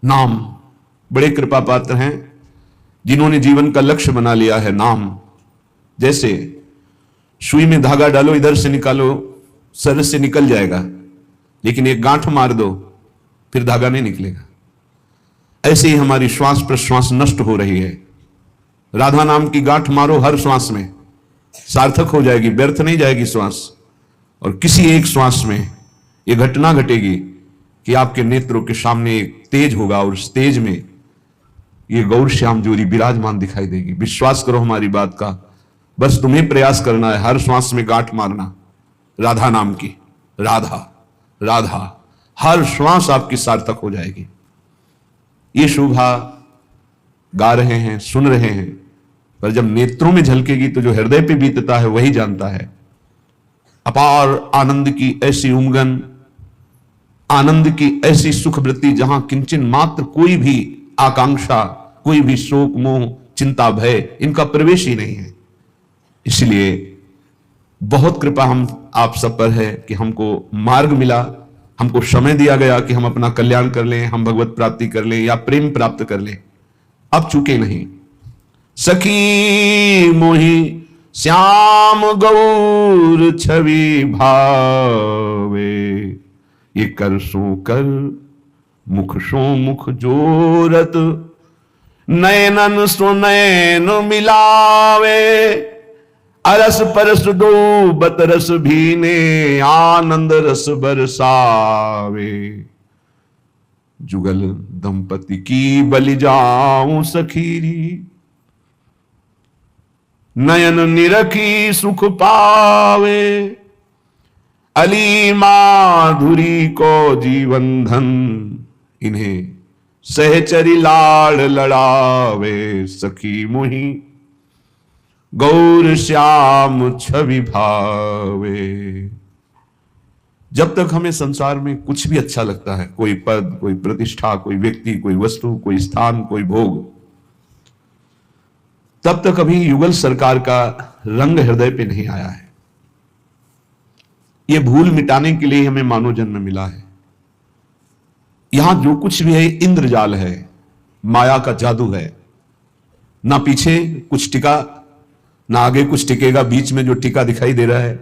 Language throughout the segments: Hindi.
नाम बड़े कृपा पात्र हैं जिन्होंने जीवन का लक्ष्य बना लिया है नाम। जैसे सुई में धागा डालो, इधर से निकालो, सर से निकल जाएगा, लेकिन एक गांठ मार दो फिर धागा नहीं निकलेगा। ऐसे ही हमारी श्वास प्रश्वास नष्ट हो रही है। राधा नाम की गांठ मारो हर श्वास में, सार्थक हो जाएगी, व्यर्थ नहीं जाएगी श्वास। और किसी एक श्वास में यह घटना घटेगी कि आपके नेत्रों के सामने एक तेज होगा और उस तेज में ये गौर श्याम जोरी विराजमान दिखाई देगी। विश्वास करो हमारी बात का, बस तुम्हें प्रयास करना है हर श्वास में गांठ मारना राधा नाम की। राधा राधा, हर श्वास आपकी सार्थक हो जाएगी। ये शोभा गा रहे हैं, सुन रहे हैं, पर जब नेत्रों में झलकेगी तो जो हृदय पे बीतता है वही जानता है। अपार आनंद की ऐसी उमगन, आनंद की ऐसी सुख वृत्ति जहां किंचन मात्र कोई भी आकांक्षा, कोई भी शोक मोह चिंता भय इनका प्रवेश ही नहीं है। इसलिए बहुत कृपा हम आप सब पर है कि हमको मार्ग मिला, हमको समय दिया गया कि हम अपना कल्याण कर लें, हम भगवत प्राप्ति कर लें या प्रेम प्राप्त कर लें। अब चूके नहीं। सखी मोही श्याम गौर छवि भावे, ये कर सो कर मुख सो मुख जोरत, नयनन सो नयन मिलावे, अरस परस दो बतरस भीने, आनंद रस बरसावे, जुगल दंपति की बलि जाऊं सखीरी, नयन निरखी सुख पावे, अली माधुरी को जीवन धन, इन्हें सहचरी लाड़ लड़ावे, सखी मोही गौर श्याम छवि भावे। जब तक हमें संसार में कुछ भी अच्छा लगता है, कोई पद, कोई प्रतिष्ठा, कोई व्यक्ति, कोई वस्तु, कोई स्थान, कोई भोग, तब तक अभी युगल सरकार का रंग हृदय पे नहीं आया है। यह भूल मिटाने के लिए हमें मानव जन्म मिला है। यहां जो कुछ भी है इंद्रजाल है, माया का जादू है। ना पीछे कुछ टिका, ना आगे कुछ टिकेगा, बीच में जो टिका दिखाई दे रहा है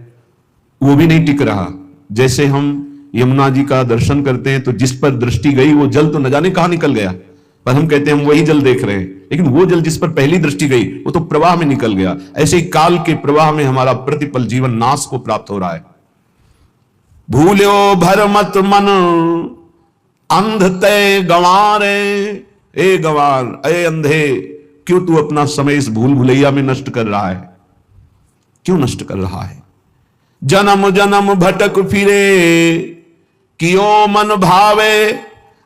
वो भी नहीं टिक रहा। जैसे हम यमुना जी का दर्शन करते हैं तो जिस पर दृष्टि गई वो जल तो न जाने कहां निकल गया, पर हम कहते हैं हम वही जल देख रहे हैं, लेकिन वो जल जिस पर पहली दृष्टि गई वो तो प्रवाह में निकल गया। ऐसे ही काल के प्रवाह में हमारा प्रतिपल जीवन नाश को प्राप्त हो रहा है। भूल्यो भर मत मन अंध तय गंवारे, ए गंवार, ए अंधे, क्यों तू अपना समय इस भूल भुलैया में नष्ट कर रहा है? क्यों नष्ट कर रहा है? जन्म जन्म भटक फिरे कियो मन भावे,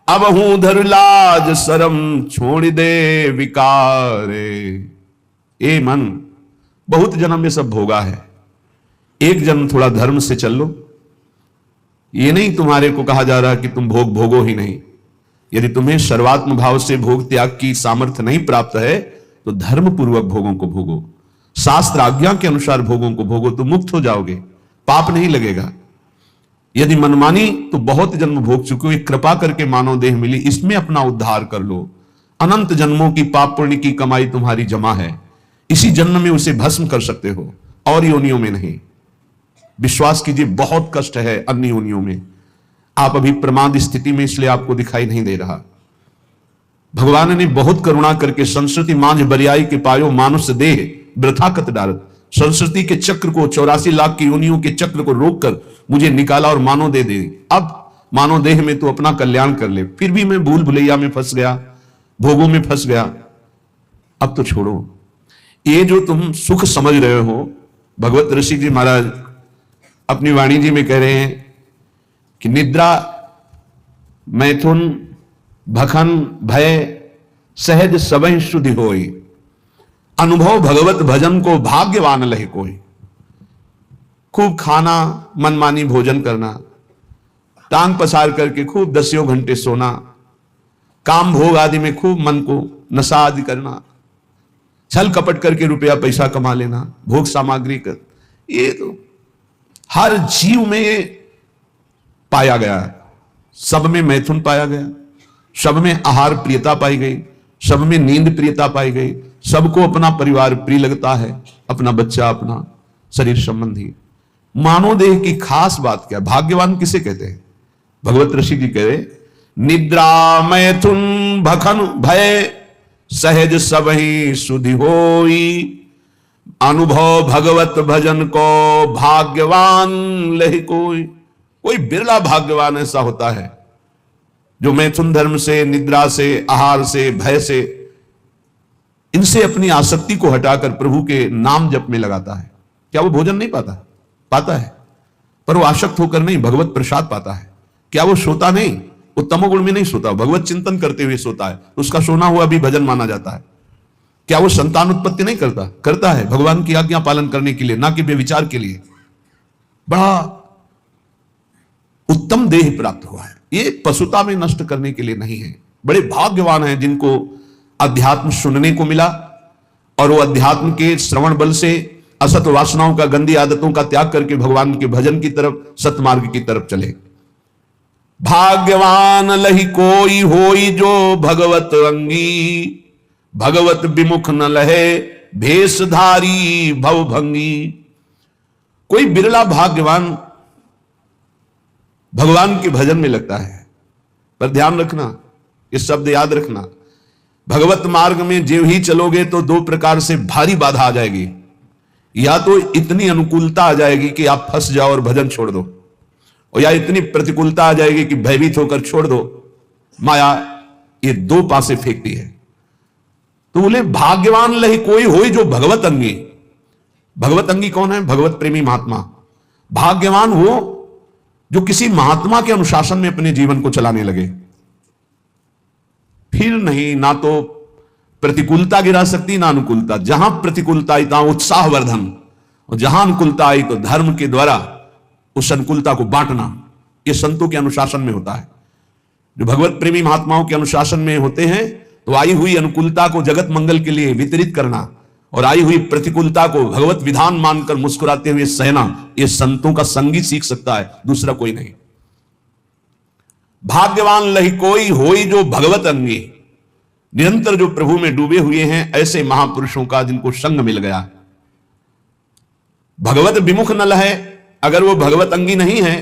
अब हूं धर लाज शरम छोड़ दे विकारे। ए मन, बहुत जन्म में सब भोगा है, एक जन्म थोड़ा धर्म से चल लो। ये नहीं तुम्हारे को कहा जा रहा कि तुम भोग भोगो ही नहीं। यदि तुम्हें सर्वात्म भाव से भोग त्याग की सामर्थ्य नहीं प्राप्त है तो धर्म पूर्वक भोगों को भोगो, शास्त्र आज्ञा के अनुसार भोगों को भोगो, तो मुक्त हो जाओगे, पाप नहीं लगेगा। यदि मनमानी तो बहुत जन्म भोग चुके हो, कृपा करके मानव देह मिली, इसमें अपना उद्धार कर लो। अनंत जन्मों की पाप पुण्य की कमाई तुम्हारी जमा है, इसी जन्म में उसे भस्म कर सकते हो, और योनियों में नहीं। विश्वास कीजिए, बहुत कष्ट है अन्य योनियों में। आप अभी प्रमाद स्थिति में, इसलिए आपको दिखाई नहीं दे रहा। भगवान ने बहुत करुणा करके संस्कृति मांझ बरियाई के पायो मानुष देह वृथा कत डारत, संस्कृति के चक्र को, 84 लाख की योनियों के चक्र को रोककर मुझे निकाला और मानव दे दे। अब मानव देह में तो अपना कल्याण कर ले। फिर भी मैं भूल भुलैया में फंस गया, भोगों में फंस गया। अब तो छोड़ो। ये जो तुम सुख समझ रहे हो, भगवत ऋषि जी महाराज अपनी वाणी जी में कह रहे हैं कि निद्रा, मैथुन, भखन, भय सहज सबह शुद्धि होई, अनुभव भगवत भजन को भाग्यवान लहे कोई। खूब खाना, मनमानी भोजन करना, टांग पसार करके खूब 10 घंटे सोना, काम भोग आदि में खूब मन को नशा आदि करना, छल कपट करके रुपया पैसा कमा लेना, भोग सामग्री कर, ये तो हर जीव में पाया गया है। सब में मैथुन पाया गया, सब में आहार प्रियता पाई गई, सब में नींद प्रियता पाई गई, सबको अपना परिवार प्रिय लगता है, अपना बच्चा, अपना शरीर संबंधी। मानव देह की खास बात क्या? भाग्यवान किसे कहते हैं? भगवत ऋषि जी कह रहे, निद्रा मैथुन भखन भय सहज सबहि सुधि होई, अनुभव भगवत भजन को भाग्यवान लहि कोई। कोई बिरला भाग्यवान ऐसा होता है जो मैथुन धर्म से, निद्रा से, आहार से, भय से, इनसे अपनी आसक्ति को हटाकर प्रभु के नाम जप में लगाता है। क्या वो भोजन नहीं पाता? पाता है, पर वो आसक्त होकर नहीं, भगवत प्रसाद पाता है। क्या वो सोता नहीं? वो तमोगुण में नहीं सोता, भगवत चिंतन करते हुए सोता है, उसका सोना हुआ भी भजन माना जाता है। क्या वो संतान उत्पत्ति नहीं करता? करता है, भगवान की आज्ञा पालन करने के लिए, ना कि व्यभिचार के लिए। बड़ा उत्तम देह प्राप्त हुआ है, ये पशुता में नष्ट करने के लिए नहीं है। बड़े भाग्यवान हैं जिनको अध्यात्म सुनने को मिला और वो अध्यात्म के श्रवण बल से असत वासनाओं का, गंदी आदतों का त्याग करके भगवान के भजन की तरफ, सतमार्ग की तरफ चले। भाग्यवान लही कोई होई जो भगवत अंगी, भगवत विमुख न लहे भेषधारी भवभंगी। कोई बिरला भाग्यवान भगवान के भजन में लगता है। पर ध्यान रखना, इस शब्द याद रखना, भगवत मार्ग में जो ही चलोगे तो दो प्रकार से भारी बाधा आ जाएगी। या तो इतनी अनुकूलता आ जाएगी कि आप फंस जाओ और भजन छोड़ दो, और या इतनी प्रतिकूलता आ जाएगी कि भयभीत होकर छोड़ दो। माया ये दो पासे फेंकती है। तो बोले भाग्यवान लही कोई होई जो भगवत अंगी। भगवत अंगी कौन है? भगवत प्रेमी महात्मा। भाग्यवान वो जो किसी महात्मा के अनुशासन में अपने जीवन को चलाने लगे। फिर नहीं, ना तो प्रतिकूलता गिरा सकती, ना अनुकूलता। जहां प्रतिकूलता आई तहां उत्साहवर्धन, और जहां अनुकूलता आई तो धर्म के द्वारा उस अनुकूलता को बांटना। यह संतों के अनुशासन में होता है। जो भगवत प्रेमी महात्माओं के अनुशासन में होते हैं तो आई हुई अनुकूलता को जगत मंगल के लिए वितरित करना और आई हुई प्रतिकूलता को भगवत विधान मानकर मुस्कुराते हुए सहना, यह संतों का संगी सीख सकता है, दूसरा कोई नहीं। भाग्यवान लही कोई होई जो भगवत अंगी। निरंतर जो प्रभु में डूबे हुए हैं ऐसे महापुरुषों का जिनको संग मिल गया। भगवत विमुख न लहे, अगर वो भगवत अंगी नहीं है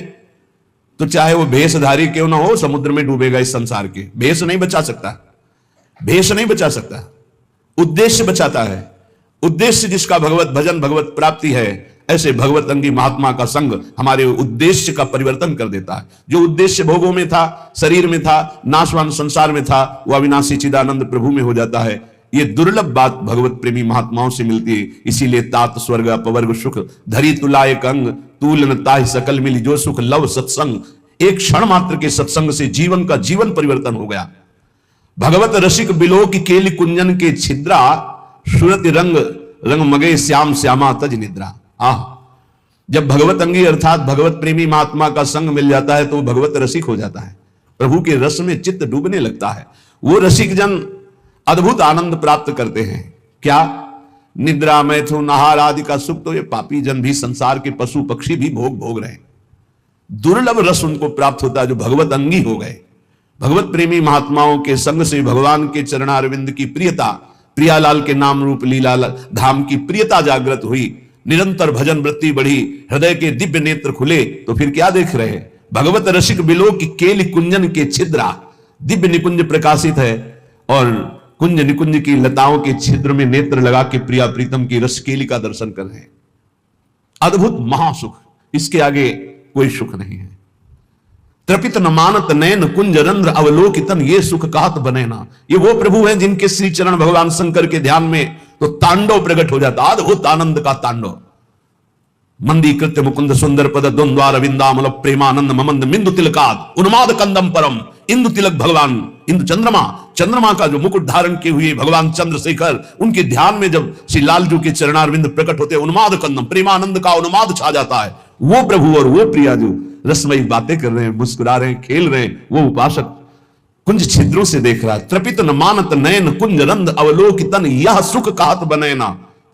तो चाहे वो भेषधारी क्यों ना हो, समुद्र में डूबेगा। इस संसार के भेष नहीं बचा सकता, भेष नहीं बचा सकता, उद्देश्य बचाता है। उद्देश्य जिसका भगवत भजन, भगवत प्राप्ति है, ऐसे भगवत अंगी महात्मा का संग हमारे उद्देश्य का परिवर्तन कर देता है। जो उद्देश्य भोगों में था, शरीर में था, नाशवान संसार में था, वह अविनाशी चिदानंद प्रभु में हो जाता है। ये दुर्लभ बात भगवत प्रेमी महात्माओं से मिलती है। इसीलिए तात स्वर्ग अपवर्ग सुख धरी तुलायक अंग, तूल न ताहि सकल मिली जो सुख लव सत्संग। एक क्षण मात्र के सत्संग से जीवन का जीवन परिवर्तन हो गया। भगवत रसिक बिलो की केली कुंजन के छिद्रा, सुरति रंग रंग मगे श्याम श्यामा तज निद्रा। जब भगवत अंगी अर्थात भगवत प्रेमी महात्मा का संग मिल जाता है तो वो भगवत रसिक हो जाता है, प्रभु के रस में चित्त डूबने लगता है। वो रसिक जन अद्भुत आनंद प्राप्त करते हैं। क्या? निद्रा, मैथुन, आहार आदि का सुख तो ये पापी जन भी, संसार के पशु पक्षी भी भोग रहे हैं। दुर्लभ रस उनको प्राप्त होता है जो भगवत अंगी हो गए। भगवत प्रेमी महात्माओं के संग से भगवान के चरणारविंद की प्रियता, प्रियालाल के नाम रूप लीला धाम की प्रियता जागृत हुई। निरंतर भजन वृत्ति बढ़ी, हृदय के दिव्य नेत्र खुले। तो फिर क्या देख रहे हैं? भगवत रसिक बिलो की केली कुंजन के छिद्रा, दिव्य निकुंज प्रकाशित है और कुंज निकुंज की लताओं के छिद्र में नेत्र लगा के प्रिया प्रीतम की रसकेली का दर्शन कर रहे हैं। अद्भुत महासुख, इसके आगे कोई सुख नहीं है। त्रपित न मानत नयन कुंज रंध्र अवलोकितन, ये सुख कहत बने ना। ये वो प्रभु हैं जिनके श्री चरण भगवान शंकर के ध्यान में तो तांडव प्रकट हो जाता, अद्भुत आनंद का तांडव। मंदी कृत्य मुकुंद सुंदर पद द्वंद्वार विंदामल प्रेमानंद ममंद मिंदु तिलकाद उन्माद कंदम परम। इंदु तिलक भगवान, इंदु चंद्रमा, चंद्रमा का जो मुकुट धारण किए हुए भगवान चंद्रशेखर, उनके ध्यान में जब श्री लालजू के चरणारविंद प्रकट होते, उन्माद कंदम, प्रेमानंद का उन्माद छा जाता है। वो प्रभु और वो प्रिया जो रसमयी बातें कर रहे हैं, मुस्कुरा रहे हैं, खेल रहे हैं, वो उपासक कुंज छिद्रों से देख रहा है। त्रपित न मानत नयन कुंज रंध अवलोकितन, यह सुख कहत बनैना।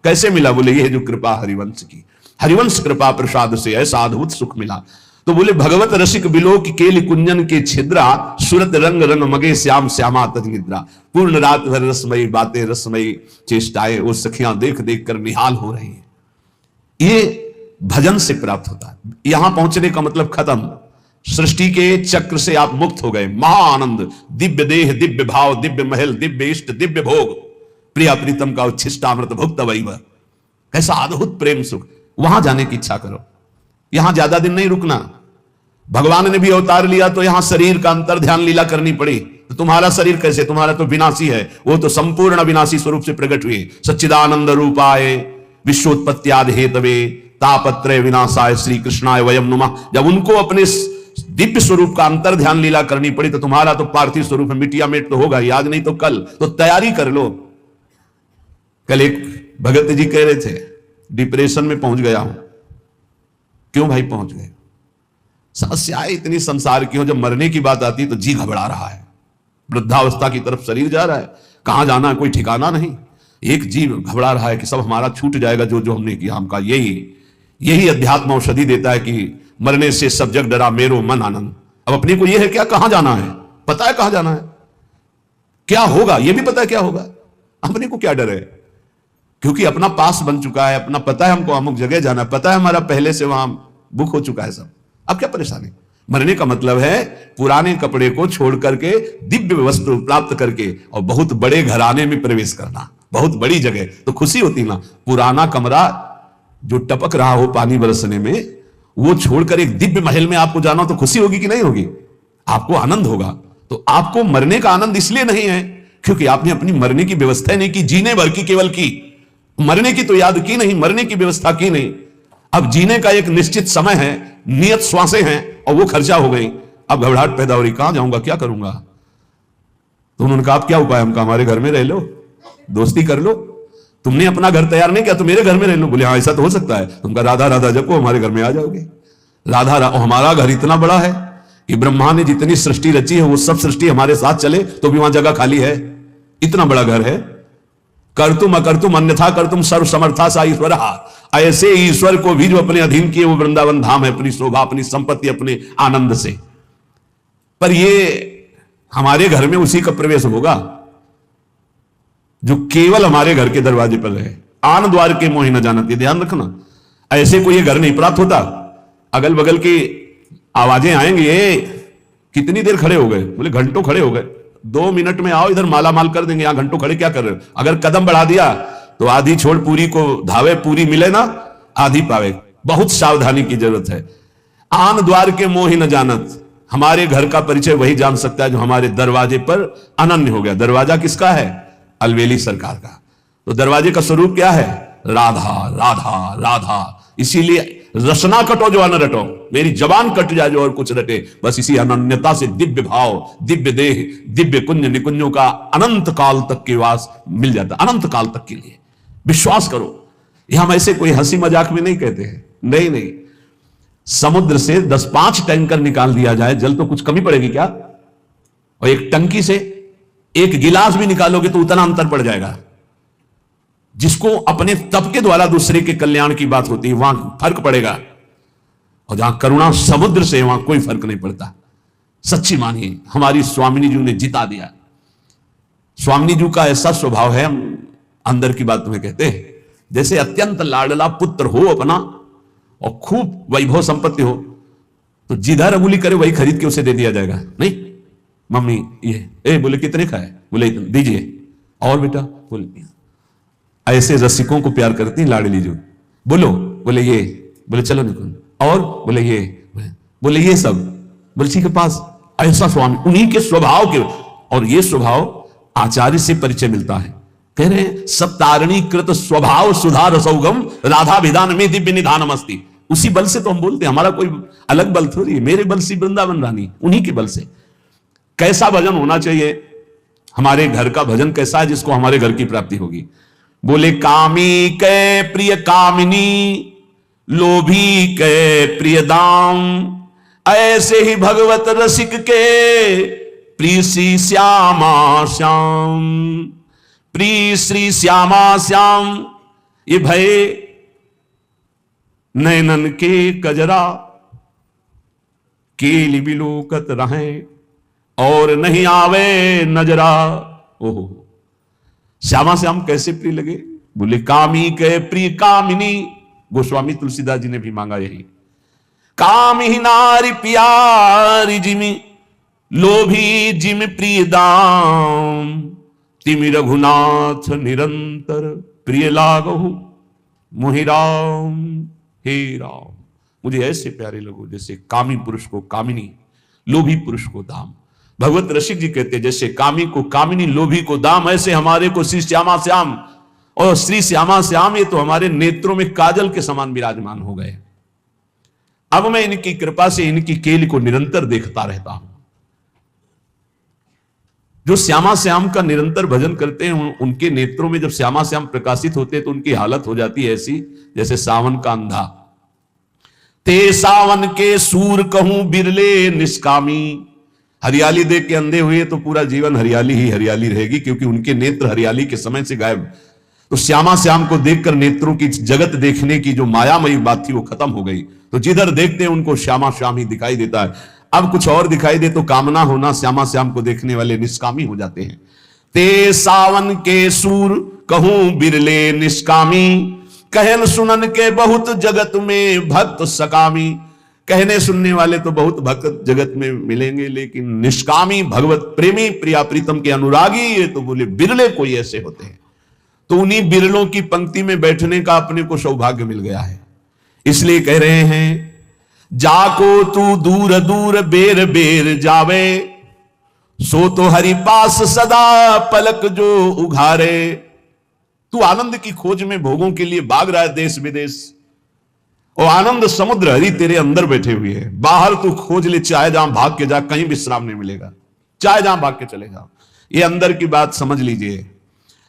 कैसे मिला? बोले ये जो कृपा हरिवंश की, हरिवंश कृपा प्रसाद से ऐसा अद्भुत सुख मिला। तो बोले भगवत रसिक बिलोक केलि कुंजन के छिद्रा, सुरत रंग रंग मगे श्याम श्यामा तज निद्रा। पूर्ण रात भर रसमयी बातें, रसमयी चेष्टाएं वो सखियां देख देख कर निहाल हो रही हैं। ये भजन से प्राप्त होता है। यहां पहुंचने का मतलब खत्म, सृष्टि के चक्र से आप मुक्त हो गए। महाआनंद, दिव्य देह, दिव्य भाव, दिव्य महल, दिव्य इष्ट, दिव्य भोग, प्रिया प्रीतम का उच्छिष्टामृत भुक्त वैव। कैसा अद्भुत प्रेम सुख। वहां जाने की इच्छा करो। यहां ज्यादा दिन नहीं रुकना। भगवान ने भी अवतार लिया तो यहां शरीर का अंतर ध्यान लीला करनी पड़ी। तो तुम्हारा शरीर कैसे, तुम्हारा तो विनाशी है, वो तो संपूर्ण विनाशी स्वरूप से प्रकट हुए। सच्चिदानंद रूपाय विश्वोत्पत्त्यादि हेतवे तापत्रय विनाशाय श्री कृष्णाय वयम नुमः। जब उनको अपने दिव्य स्वरूप का अंतर ध्यान लीला करनी पड़ी तो तुम्हारा तो पार्थिव स्वरूप है, मिटिया मेट तो होगा ही, आज नहीं तो कल। तो तैयारी कर लो। कल एक भगत जी कह रहे थे डिप्रेशन में पहुंच गया हूं। क्यों भाई पहुंच गए? समस्याएं इतनी संसार की हो, जब मरने की बात आती तो जी घबरा रहा है। वृद्धावस्था की तरफ शरीर जा रहा है, कहां जाना है कोई ठिकाना नहीं। एक जीव घबरा रहा है कि सब हमारा छूट जाएगा, जो जो हमने किया हमका। यही अध्यात्म औषधि देता है कि मरने से सब जग डरा मेरो मन आनंद। अब अपने को यह है क्या, कहां जाना है, पता है कहां जाना है, क्या होगा यह भी पता है क्या होगा। अपने को क्या डर है, क्योंकि अपना पास बन चुका है, अपना पता है हमको अमुक जगह जाना है, पता है हमारा पहले से वहां बुक हो चुका है सब। अब क्या परेशानी। मरने का मतलब है पुराने कपड़े को छोड़ करके दिव्य वस्त्र प्राप्त करके और बहुत बड़े घराने में प्रवेश करना, बहुत बड़ी जगह। तो खुशी होती ना। पुराना कमरा जो टपक रहा हो पानी बरसने में, वो छोड़कर एक दिव्य महल में आपको जाना हो तो खुशी होगी कि नहीं होगी? आपको आनंद होगा। तो आपको मरने का आनंद इसलिए नहीं है क्योंकि आपने अपनी मरने की व्यवस्था नहीं की, जीने भर की केवल की। मरने की तो याद की नहीं, मरने की व्यवस्था की नहीं। अब जीने का एक निश्चित समय है, नियत श्वासें हैं और वो खर्चा हो गई। अब घबराहट पैदा हो रही, कहां जाऊंगा, क्या करूंगा। तो उन्होंने कहा आप क्या उपाय, हमका हमारे घर में रह लो, दोस्ती कर लो। तुमने अपना घर तैयार नहीं किया तो मेरे घर में रह लो। बोले हाँ ऐसा तो हो सकता है। तुमका राधा राधा जपो, हमारे घर में आ जाओगे। राधा हमारा घर इतना बड़ा है कि ब्रह्मा ने जितनी सृष्टि रची है वो सब सृष्टि हमारे साथ चले तो भी वहां जगह खाली है। इतना बड़ा घर है। कर्तुम अकर्तुम अन्यथा कर्तुम सर्व समर्था सा ईश्वर। ऐसे ईश्वर को भी जो अपने अधीन किए वो वृंदावन धाम है, अपनी शोभा, अपनी संपत्ति, अपने आनंद से। पर ये हमारे घर में उसी का प्रवेश होगा जो केवल हमारे घर के दरवाजे पर है। आन द्वार के मोहि न जानत, ध्यान रखना। ऐसे कोई ये घर नहीं प्राप्त होता। अगल बगल की आवाजें आएंगी, ये कितनी देर खड़े हो गए? बोले घंटों खड़े हो गए। 2 मिनट में आओ, इधर माला माल कर देंगे। यहां घंटों खड़े क्या कर रहे हो? अगर कदम बढ़ा दिया तो आधी छोड़ पूरी को धावे, पूरी मिले ना आधी पावे। बहुत सावधानी की जरूरत है। आन द्वार के मोहि न जानत, हमारे घर का परिचय वही जान सकता है जो हमारे दरवाजे पर अनन्य हो गया। दरवाजा किसका है? अलवेली सरकार का। तो दरवाजे का स्वरूप क्या है? राधा राधा राधा। इसीलिए रसना कटो जो अन रटो, मेरी जबान कट जाए जो और कुछ रटे। बस इसी अनन्यता से दिव्य भाव, दिव्य देह, दिव्य कुंज निकुंजों का अनंत काल तक के वास मिल जाता, अनंत काल तक के लिए। विश्वास करो, यह हम ऐसे कोई हंसी मजाक में नहीं कहते हैं। नहीं नहीं, समुद्र से 10-5 टैंकर निकाल दिया जाए, जल तो कुछ कमी पड़ेगी क्या? और एक टंकी से 1 गिलास भी निकालोगे तो उतना अंतर पड़ जाएगा। जिसको अपने तप के द्वारा दूसरे के कल्याण की बात होती है वहां फर्क पड़ेगा, और जहां करुणा समुद्र से वहां कोई फर्क नहीं पड़ता। सच्ची मानिए, हमारी स्वामिनी जी ने जिता दिया। स्वामिनी जी का ऐसा स्वभाव है, हम अंदर की बात तुम्हें कहते हैं, जैसे अत्यंत लाडला पुत्र हो अपना और खूब वैभव संपत्ति हो तो जिधर अंगुली करे वही खरीद के उसे दे दिया जाएगा। नहीं मम्मी ये बोले कितने का है? बोले दीजिए। और बेटा? बोले ऐसे रसिकों को प्यार करती हैं लाडली जो। बोलो, बोले ये, बोले चलो निकुंज। और बोले ये, बोले ये सब, बोले ठीक है पास। ऐसा स्वामी, उन्हीं के स्वभाव के। और ये स्वभाव आचार्य से परिचय मिलता है। कह रहे हैं सब तारणी कृत स्वभाव सुधार सौगम राधा विधान में दिव्य निधानम अस्ति। उसी बल से तो हम बोलते हैं, हमारा कोई अलग बल थोड़ी है। मेरे बल से वृंदावन रानी, उन्हीं के बल से। कैसा भजन होना चाहिए? हमारे घर का भजन कैसा है जिसको हमारे घर की प्राप्ति होगी? बोले कामी के प्रिय कामिनी, लोभी के प्रिय दाम, ऐसे ही भगवत रसिक के प्रिय श्री श्यामा श्याम। प्रिय श्री श्यामा श्याम, ये भय नैनन के कजरा, केली बिलोकत रहें और नहीं आवे नजरा। ओहो, श्यामा श्याम कैसे प्रिय लगे? बोले कामी के प्रिय कामिनी। गोस्वामी तुलसीदास जी ने भी मांगा यही। कामी नारी प्यारी जिमि लोभी जिमि प्रिय दाम, तिमि रघुनाथ निरंतर प्रिय लागहु मोहि राम। हे राम, मुझे ऐसे प्यारे लगो जैसे कामी पुरुष को कामिनी, लोभी पुरुष को दाम। भगवत रसिक जी कहते हैं जैसे कामी को कामिनी, लोभी को दाम, ऐसे हमारे को श्री श्यामा श्याम। और श्री श्यामा श्याम ये तो हमारे नेत्रों में काजल के समान विराजमान हो गए। अब मैं इनकी कृपा से इनकी केली को निरंतर देखता रहता हूं। जो श्यामा श्याम का निरंतर भजन करते हैं उनके नेत्रों में जब श्यामा श्याम प्रकाशित होते हैं तो उनकी हालत हो जाती है ऐसी जैसे सावन का अंधा। ते सावन के सूर कहूं बिरले निष्कामी। हरियाली देख के अंधे हुए तो पूरा जीवन हरियाली ही हरियाली रहेगी, क्योंकि उनके नेत्र हरियाली के समय से गायब। तो श्यामा श्याम को देखकर नेत्रों की जगत देखने की जो मायामयी बात थी वो खत्म हो गई। तो जिधर देखते हैं उनको श्यामा श्याम ही दिखाई देता है। अब कुछ और दिखाई दे तो कामना होना श्यामा श्याम को देखने वाले निष्कामी हो जाते हैं। ते सावन के सूर कहूं बिरले निष्कामी, कहन सुनन के बहुत जगत में भक्त सकामी। कहने सुनने वाले तो बहुत भक्त जगत में मिलेंगे, लेकिन निष्कामी भगवत प्रेमी प्रिया प्रीतम के अनुरागी ये तो बोले बिरले कोई ऐसे होते हैं। तो उन्हीं बिरलों की पंक्ति में बैठने का अपने को सौभाग्य मिल गया है। इसलिए कह रहे हैं जाको तू दूर दूर बेर बेर जावे, सो तो हरि पास सदा पलक जो उघारे। तू आनंद की खोज में भोगों के लिए भाग रहा है देश विदेश, और आनंद समुद्र हरि तेरे अंदर बैठे हुए है। बाहर तू खोज ले, चाहे जहां भाग के जा, कहीं विश्राम नहीं मिलेगा, चाहे जहां भाग के चले जाओ। ये अंदर की बात समझ लीजिए।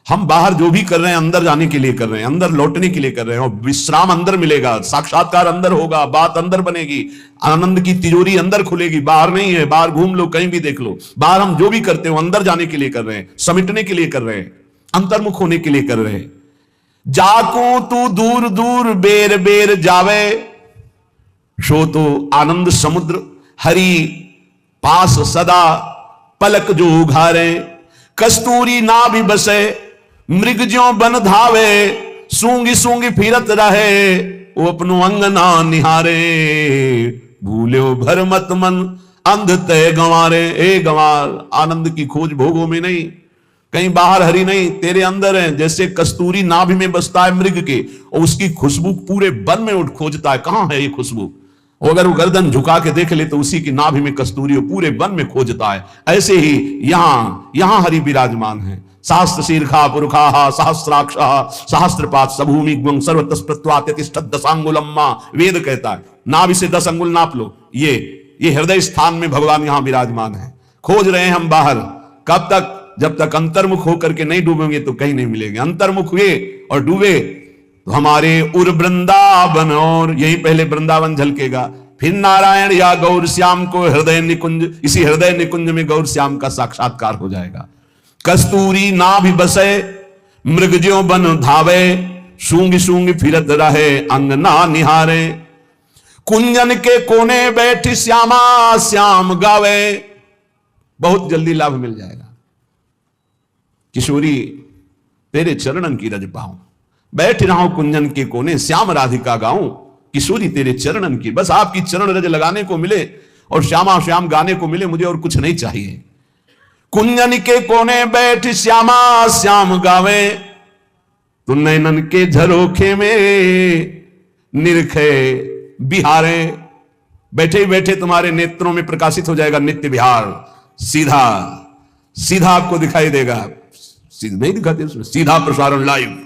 हम बाहर जो भी कर रहे हैं अंदर जाने के लिए कर रहे हैं, अंदर लौटने के लिए कर रहे हैं, और विश्राम अंदर मिलेगा, साक्षात्कार अंदर होगा, बात अंदर बनेगी, आनंद की तिजोरी अंदर खुलेगी, बाहर नहीं है। बाहर घूम लो, कहीं भी देख लो, बाहर हम जो भी करते हो अंदर जाने के लिए कर रहे हैं, समेटने के लिए कर रहे हैं, अंतर्मुख होने के लिए कर रहे हैं। जाको तू दूर दूर बेर बेर जावे, सो तो आनंद समुद्र हरि पास सदा पलक जो उघारे। कस्तूरी ना भी बसे मृग ज्यों बन धावे, सूंगी सूंगी फिरत रहे वो अपनो अंगना निहारे। भूल्यो भर मत मन अंध तय गंवारे। ए गंवार, आनंद की खोज भोगों में नहीं, कहीं बाहर हरि नहीं, तेरे अंदर है। जैसे कस्तूरी नाभि में बसता है मृग के, और उसकी खुशबू पूरे वन में उठ खोजता है, कहां है ये खुशबू। और अगर वो गर्दन झुका के देख ले तो उसी की नाभि में कस्तूरी पूरे वन में खोजता है। ऐसे ही यहां हरि विराजमान है। सहस्त्र शीर्षा पुरुषा सहस्राक्ष सहस्त्रपात सभूमि ग्वं सर्वतस्प्रत्वात् यतिष्ठत् दशांगुलम्मा। वेद कहता है नाभि से 10 अंगुल नाप लो। ये हृदय स्थान में भगवान यहां विराजमान है। खोज रहे हैं हम बाहर, कब तक? जब तक अंतर्मुख होकर के नहीं डूबेंगे तो कहीं नहीं मिलेंगे। अंतर्मुख हुए और डूबे तो हमारे उर वृंदावन, और यही पहले वृंदावन झलकेगा, फिर नारायण या गौर श्याम को हृदय निकुंज, इसी हृदय निकुंज में गौर श्याम का साक्षात्कार हो जाएगा। कस्तूरी ना भी बसे मृग ज्यों बन धावे, सूंगी सूंगी फिरत रहे अंगना निहारे। कुंजन के कोने बैठी श्यामा श्याम गावे। बहुत जल्दी लाभ मिल जाएगा। किशोरी तेरे चरणन की रज पाऊं, बैठ रहा हूं कुंजन के कोने, श्याम राधिका गाऊं। किशोरी तेरे चरणन की, बस आपकी चरण रज लगाने को मिले और श्यामा श्याम गाने को मिले, मुझे और कुछ नहीं चाहिए। कुंजन के कोने बैठ श्यामा श्याम गावे, तो नैनन के झरोखे में निरखे बिहारे। बैठे ही बैठे तुम्हारे नेत्रों में प्रकाशित हो जाएगा नित्य विहार। सीधा सीधा आपको दिखाई देगा, सीधा नहीं दिखाते उसमें, सीधा प्रसारण लाइव।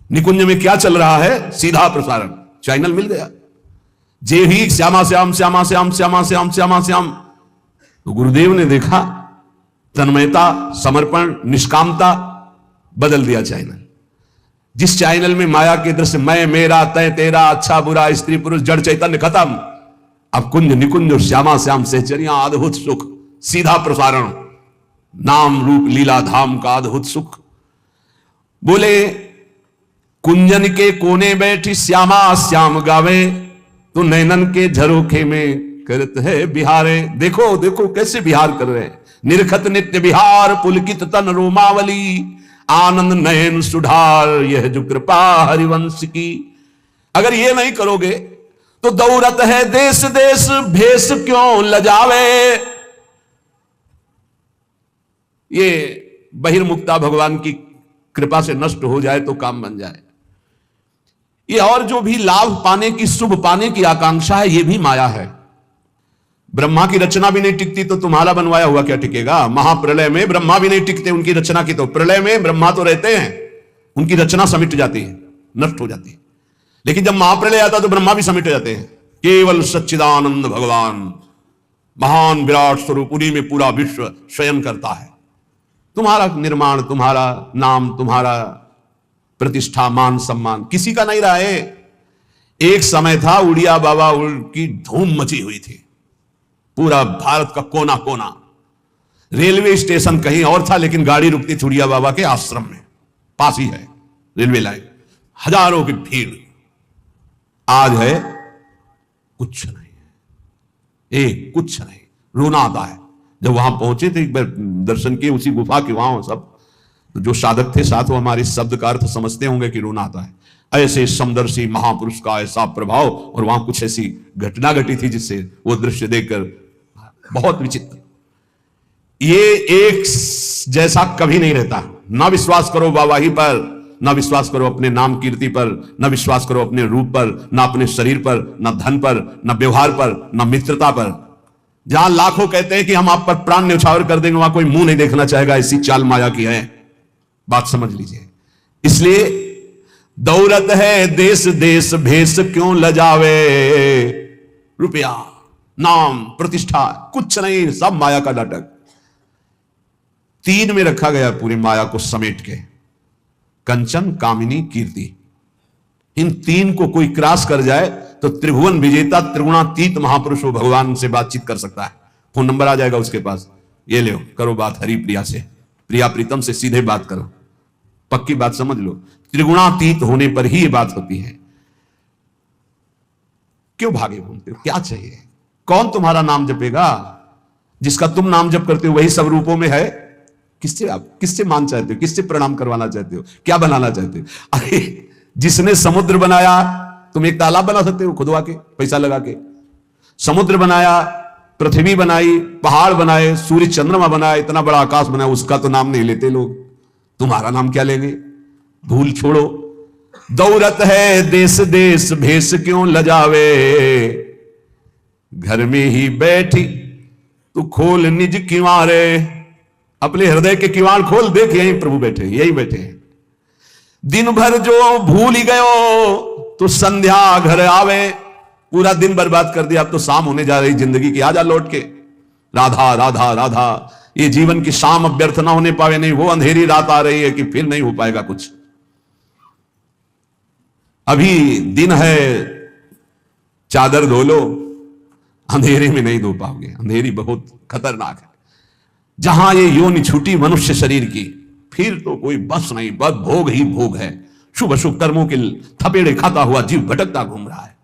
निकुंज में क्या चल रहा है? सीधा प्रसारण, चैनल मिल गया। जे ही श्यामा श्याम श्यामा श्याम श्यामा श्याम श्यामा श्याम। तो गुरुदेव ने देखा तन्मयता, समर्पण, निष्कामता, बदल दिया चैनल। जिस चैनल में माया के दृश्य, मैं मेरा तय तेरा, अच्छा बुरा, स्त्री पुरुष, जड़ चैतन्य खत्म। अब कुंज निकुंज और श्यामा श्याम सहचरियां, अद्भुत सुख, सीधा प्रसारण, नाम रूप लीला धाम का अद्भुत सुख। बोले कुंजन के कोने बैठी श्यामा श्याम गावे, तो नैनन के झरोखे में करत है बिहारे। देखो देखो कैसे बिहार कर रहे हैं। निरखत नित्य बिहार पुलकित तन रोमावली, आनंद नयन सुधार यह जो कृपा हरिवंश की। अगर ये नहीं करोगे तो दौरत है देश देश भेष क्यों लजावे। ये बहिर्मुक्ता भगवान की कृपा से नष्ट हो जाए तो काम बन जाए। ये और जो भी लाभ पाने की, शुभ पाने की आकांक्षा है, ये भी माया है। ब्रह्मा की रचना भी नहीं टिकती तो तुम्हारा बनवाया हुआ क्या टिकेगा। महाप्रलय में ब्रह्मा भी नहीं टिकते उनकी रचना की, तो प्रलय में ब्रह्मा तो रहते हैं, उनकी रचना समिट जाती है, नष्ट हो जाती है। लेकिन जब महाप्रलय आता तो ब्रह्मा भी समिट जाते हैं। केवल सच्चिदानंद भगवान महान विराट स्वरूप, उन्हीं में पूरा विश्व शयन करता है। तुम्हारा निर्माण, तुम्हारा नाम, तुम्हारा प्रतिष्ठा, मान सम्मान किसी का नहीं रहा है। एक समय था उड़िया बाबा की धूम मची हुई थी, पूरा भारत का कोना कोना। रेलवे स्टेशन कहीं और था लेकिन गाड़ी रुकती थी उड़िया बाबा के आश्रम में, पास ही है रेलवे लाइन, हजारों की भीड़। आज है कुछ नहीं है, एक कुछ नहीं। रोना आता है। जब वहां पहुंचे थे, एक बार दर्शन किए उसी गुफा के, वहां सब जो साधक थे साथ, वो हमारे शब्द का अर्थ समझते होंगे कि रोना आता है। ऐसे समदर्शी महापुरुष का ऐसा प्रभाव, और वहां कुछ ऐसी घटना घटी थी जिससे वो दृश्य देखकर बहुत विचित्र। ये एक जैसा कभी नहीं रहता। ना विश्वास करो वाहवाही पर, ना विश्वास करो अपने नाम कीर्ति पर, ना विश्वास करो अपने रूप पर, ना अपने शरीर पर, ना धन पर, ना व्यवहार पर, ना मित्रता पर। जहां लाखों कहते हैं कि हम आप पर प्राण न्यौछावर कर देंगे, वहां कोई मुंह नहीं देखना चाहेगा। ऐसी चाल माया की है, बात समझ लीजिए। इसलिए दौलत है देश देश भेष क्यों लजावे। रुपया, नाम, प्रतिष्ठा कुछ नहीं, सब माया का नाटक। तीन में रखा गया पूरी माया को समेट के, कंचन, कामिनी, कीर्ति। इन तीन को कोई क्रॉस कर जाए तो त्रिभुवन विजेता त्रिगुणातीत महापुरुष वो भगवान से बातचीत कर सकता है। फोन नंबर आ जाएगा उसके पास, ये ले करो बात हरि प्रिया से, प्रिया प्रीतम से सीधे बात करो, पक्की बात समझ लो। त्रिगुणातीत होने पर ही ये बात होती है। क्यों भागे घूमते हो, क्या चाहिए? कौन तुम्हारा नाम जपेगा? जिसका तुम नाम जप करते हो वही सब रूपों में है। किससे आप, किससे मान चाहते हो, किससे प्रणाम करवाना चाहते हो, क्या बनाना चाहते हो? अरे जिसने समुद्र बनाया, तुम एक तालाब बना सकते हो खुदवा के, पैसा लगा के। समुद्र बनाया, पृथ्वी बनाई, पहाड़ बनाए, सूर्य चंद्रमा बनाया, इतना बड़ा आकाश बनाया, उसका तो नाम नहीं लेते लोग। तुम्हारा नाम क्या लेंगे? भूल छोड़ो। दौलत है देश देश भेष क्यों लजावे। घर में ही बैठी तू खोल निज किवारे। अपने हृदय के किवाड़ खोल, देख यहीं प्रभु बैठे, यही बैठे हैं। दिन भर जो भूल ही गयो तो संध्या घर आवे। पूरा दिन बर्बाद कर दिया, अब तो शाम होने जा रही जिंदगी की, आजा लौट के। राधा राधा राधा, ये जीवन की शाम अब व्यर्थ ना होने पावे। नहीं, वो अंधेरी रात आ रही है कि फिर नहीं हो पाएगा कुछ। अभी दिन है, चादर धो लो, अंधेरे में नहीं धो पाओगे। अंधेरी बहुत खतरनाक है। जहां ये योनि छूटी मनुष्य शरीर की, फिर तो कोई बस नहीं, बस भोग ही भोग है। शुभ शुभ कर्मों के थपेड़े खाता हुआ जीव भटकता घूम रहा है।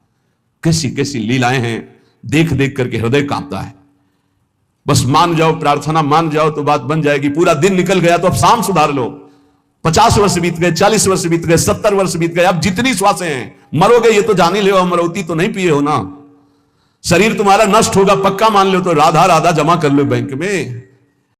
कैसी कैसी लीलाएं हैं, देख देख करके हृदय कांपता है। बस मान जाओ, प्रार्थना मान जाओ तो बात बन जाएगी। पूरा दिन निकल गया तो अब शाम सुधार लो। 50 वर्ष बीत गए, 40 वर्ष बीत गए, 70 वर्ष बीत गए, अब जितनी श्वासें हैं, मरोगे ये तो जान ही लो। अमरौती तो नहीं पिए हो ना। शरीर तुम्हारा नष्ट होगा पक्का मान लो, तो राधा राधा जमा कर लो बैंक में।